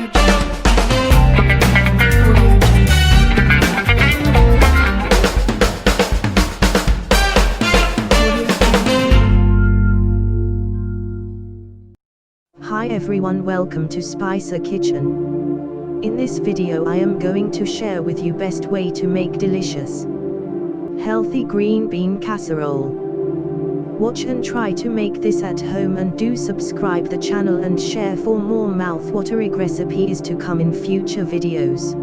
Hi everyone, welcome to Spicer Kitchen. In this video I am going to share with you best way to make delicious, healthy green bean casserole. Watch and try to make this at home, and do subscribe the channel and share for more mouth-watering recipes to come in future videos.